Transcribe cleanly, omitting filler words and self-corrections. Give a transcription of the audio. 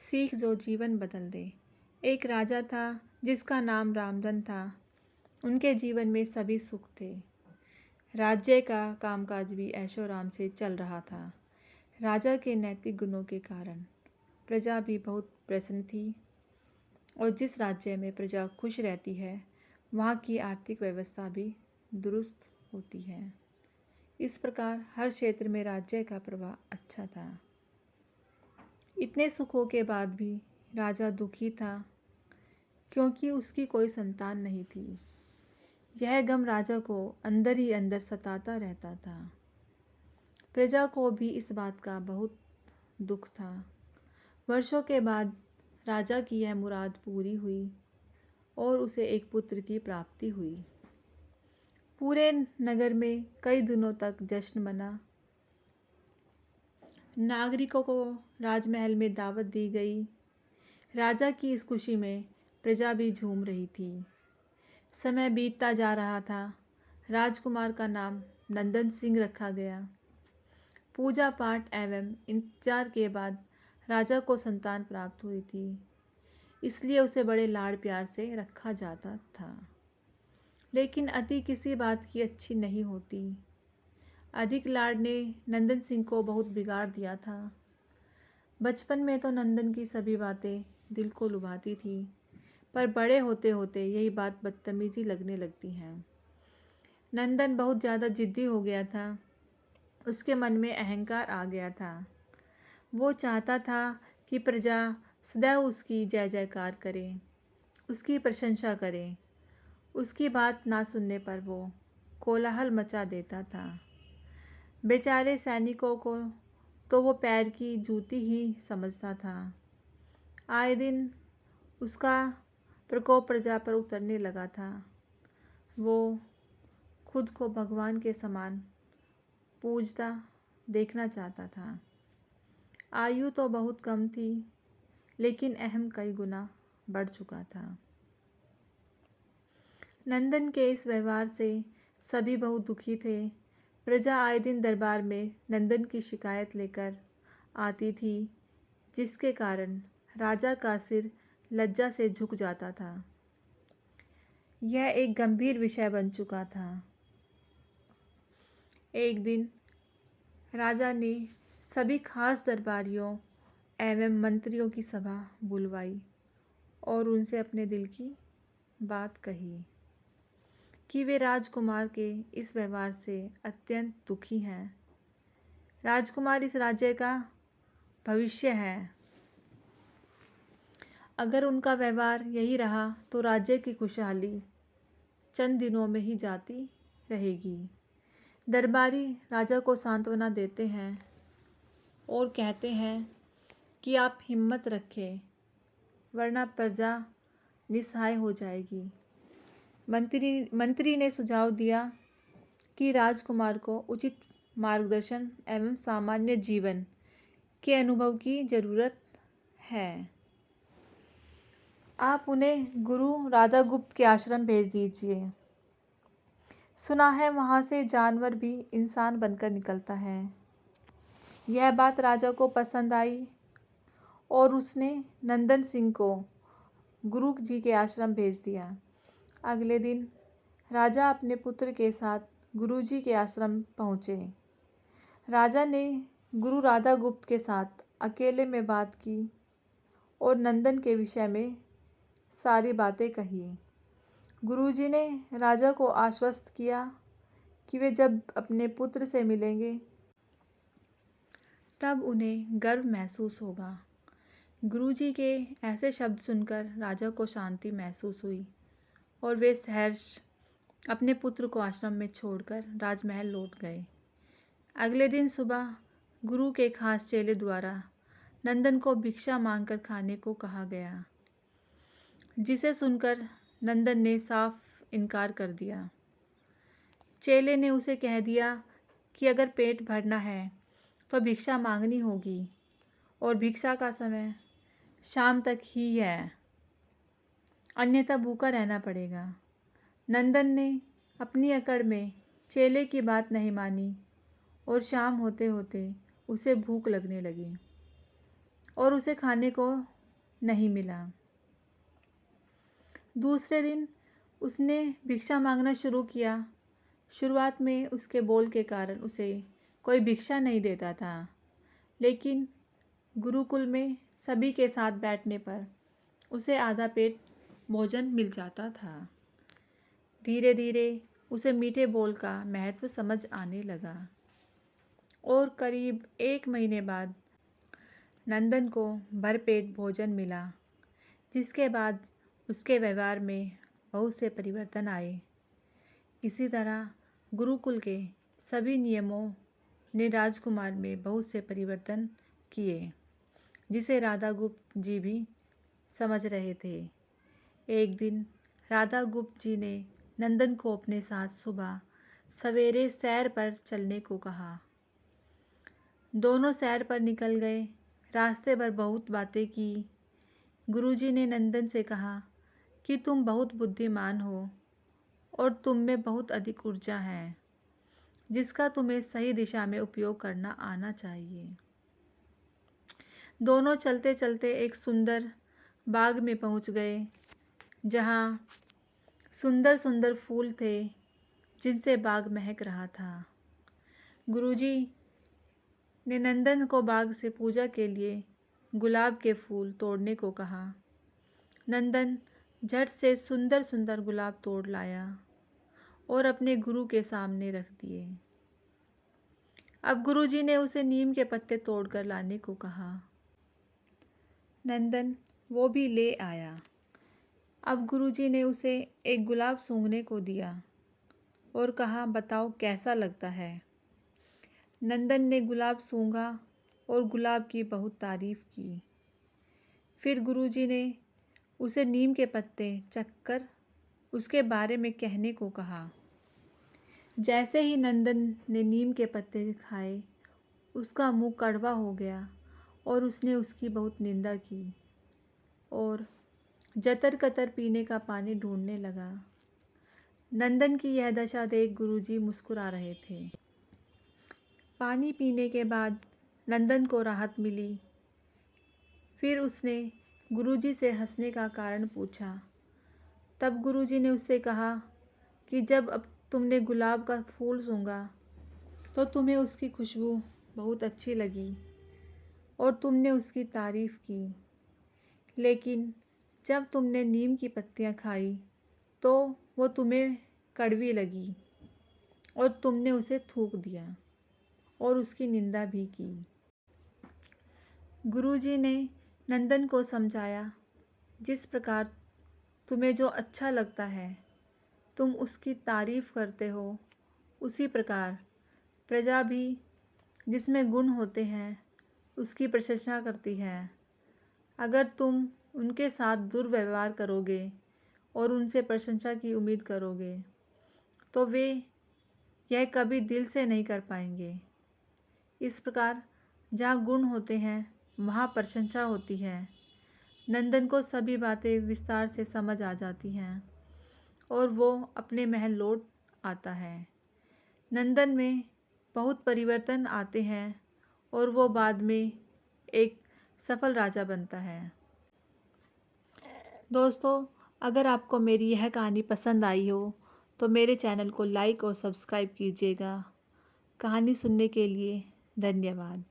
सीख जो जीवन बदल दे। एक राजा था जिसका नाम रामधन था। उनके जीवन में सभी सुख थे। राज्य का कामकाज भी ऐशोआराम से चल रहा था। राजा के नैतिक गुणों के कारण प्रजा भी बहुत प्रसन्न थी और जिस राज्य में प्रजा खुश रहती है वहाँ की आर्थिक व्यवस्था भी दुरुस्त होती है। इस प्रकार हर क्षेत्र में राज्य का प्रभाव अच्छा था। इतने सुखों के बाद भी राजा दुखी था क्योंकि उसकी कोई संतान नहीं थी। यह गम राजा को अंदर ही अंदर सताता रहता था। प्रजा को भी इस बात का बहुत दुख था। वर्षों के बाद राजा की यह मुराद पूरी हुई और उसे एक पुत्र की प्राप्ति हुई। पूरे नगर में कई दिनों तक जश्न मना। नागरिकों को राजमहल में दावत दी गई। राजा की इस खुशी में प्रजा भी झूम रही थी। समय बीतता जा रहा था। राजकुमार का नाम नंदन सिंह रखा गया। पूजा पाठ एवं इंतजार के बाद राजा को संतान प्राप्त हुई थी, इसलिए उसे बड़े लाड़ प्यार से रखा जाता था। लेकिन अति किसी बात की अच्छी नहीं होती। अधिक लाड़ ने नंदन सिंह को बहुत बिगाड़ दिया था। बचपन में तो नंदन की सभी बातें दिल को लुभाती थी, पर बड़े होते होते यही बात बदतमीजी लगने लगती हैं। नंदन बहुत ज़्यादा जिद्दी हो गया था। उसके मन में अहंकार आ गया था। वो चाहता था कि प्रजा सदैव उसकी जय जयकार करे, उसकी प्रशंसा करे। उसकी बात ना सुनने पर वो कोलाहल मचा देता था। बेचारे सैनिकों को तो वो पैर की जूती ही समझता था। आए दिन उसका प्रकोप प्रजा पर उतरने लगा था। वो खुद को भगवान के समान पूजता देखना चाहता था। आयु तो बहुत कम थी, लेकिन अहम कई गुना बढ़ चुका था। नंदन के इस व्यवहार से सभी बहुत दुखी थे। प्रजा आए दिन दरबार में नंदन की शिकायत लेकर आती थी, जिसके कारण राजा का सिर लज्जा से झुक जाता था। यह एक गंभीर विषय बन चुका था। एक दिन राजा ने सभी खास दरबारियों एवं मंत्रियों की सभा बुलवाई और उनसे अपने दिल की बात कही कि वे राजकुमार के इस व्यवहार से अत्यंत दुखी हैं। राजकुमार इस राज्य का भविष्य है। अगर उनका व्यवहार यही रहा तो राज्य की खुशहाली चंद दिनों में ही जाती रहेगी। दरबारी राजा को सांत्वना देते हैं और कहते हैं कि आप हिम्मत रखें, वरना प्रजा निस्सहाय हो जाएगी। मंत्री ने सुझाव दिया कि राजकुमार को उचित मार्गदर्शन एवं सामान्य जीवन के अनुभव की जरूरत है। आप उन्हें गुरु राधागुप्त के आश्रम भेज दीजिए। सुना है वहाँ से जानवर भी इंसान बनकर निकलता है। यह बात राजा को पसंद आई और उसने नंदन सिंह को गुरु जी के आश्रम भेज दिया। अगले दिन राजा अपने पुत्र के साथ गुरुजी के आश्रम पहुँचे। राजा ने गुरु राधागुप्त के साथ अकेले में बात की और नंदन के विषय में सारी बातें कही। गुरुजी ने राजा को आश्वस्त किया कि वे जब अपने पुत्र से मिलेंगे तब उन्हें गर्व महसूस होगा। गुरुजी के ऐसे शब्द सुनकर राजा को शांति महसूस हुई और वे सहर्ष अपने पुत्र को आश्रम में छोड़कर राजमहल लौट गए। अगले दिन सुबह गुरु के खास चेले द्वारा नंदन को भिक्षा मांगकर खाने को कहा गया, जिसे सुनकर नंदन ने साफ इनकार कर दिया। चेले ने उसे कह दिया कि अगर पेट भरना है तो भिक्षा मांगनी होगी और भिक्षा का समय शाम तक ही है, अन्यथा भूखा रहना पड़ेगा। नंदन ने अपनी अकड़ में चेले की बात नहीं मानी और शाम होते होते उसे भूख लगने लगी और उसे खाने को नहीं मिला। दूसरे दिन उसने भिक्षा मांगना शुरू किया। शुरुआत में उसके बोल के कारण उसे कोई भिक्षा नहीं देता था, लेकिन गुरुकुल में सभी के साथ बैठने पर उसे आधा पेट भोजन मिल जाता था। धीरे धीरे उसे मीठे बोल का महत्व समझ आने लगा और करीब 1 महीने बाद नंदन को भरपेट भोजन मिला, जिसके बाद उसके व्यवहार में बहुत से परिवर्तन आए। इसी तरह गुरुकुल के सभी नियमों ने राजकुमार में बहुत से परिवर्तन किए, जिसे राधा गुप्त जी भी समझ रहे थे। एक दिन राधा गुप्त जी ने नंदन को अपने साथ सुबह सवेरे सैर पर चलने को कहा। दोनों सैर पर निकल गए। रास्ते भर बहुत बातें की। गुरुजी ने नंदन से कहा कि तुम बहुत बुद्धिमान हो और तुम में बहुत अधिक ऊर्जा है, जिसका तुम्हें सही दिशा में उपयोग करना आना चाहिए। दोनों चलते चलते एक सुंदर बाग में पहुंच गए, जहां सुंदर सुंदर फूल थे, जिनसे बाग महक रहा था। गुरुजी ने नंदन को बाग से पूजा के लिए गुलाब के फूल तोड़ने को कहा। नंदन झट से सुंदर सुंदर गुलाब तोड़ लाया और अपने गुरु के सामने रख दिए। अब गुरुजी ने उसे नीम के पत्ते तोड़कर लाने को कहा। नंदन वो भी ले आया। अब गुरुजी ने उसे एक गुलाब सूंघने को दिया और कहा, बताओ कैसा लगता है। नंदन ने गुलाब सूंघा और गुलाब की बहुत तारीफ की। फिर गुरुजी ने उसे नीम के पत्ते चखकर उसके बारे में कहने को कहा। जैसे ही नंदन ने नीम के पत्ते खाए, उसका मुंह कड़वा हो गया और उसने उसकी बहुत निंदा की और जतर कतर पीने का पानी ढूंढने लगा। नंदन की यह दशा देख गुरुजी मुस्कुरा रहे थे। पानी पीने के बाद नंदन को राहत मिली। फिर उसने गुरुजी से हंसने का कारण पूछा। तब गुरुजी ने उससे कहा कि जब अब तुमने गुलाब का फूल सूंघा तो तुम्हें उसकी खुशबू बहुत अच्छी लगी और तुमने उसकी तारीफ़ की, लेकिन जब तुमने नीम की पत्तियां खाई तो वो तुम्हें कड़वी लगी और तुमने उसे थूक दिया और उसकी निंदा भी की। गुरुजी ने नंदन को समझाया, जिस प्रकार तुम्हें जो अच्छा लगता है तुम उसकी तारीफ़ करते हो, उसी प्रकार प्रजा भी जिसमें गुण होते हैं उसकी प्रशंसा करती है। अगर तुम उनके साथ दुर्व्यवहार करोगे और उनसे प्रशंसा की उम्मीद करोगे तो वे यह कभी दिल से नहीं कर पाएंगे। इस प्रकार जहाँ गुण होते हैं वहाँ प्रशंसा होती है। नंदन को सभी बातें विस्तार से समझ आ जाती हैं और वो अपने महल लौट आता है। नंदन में बहुत परिवर्तन आते हैं और वो बाद में एक सफल राजा बनता है। दोस्तों, अगर आपको मेरी यह कहानी पसंद आई हो तो मेरे चैनल को लाइक और सब्सक्राइब कीजिएगा। कहानी सुनने के लिए धन्यवाद।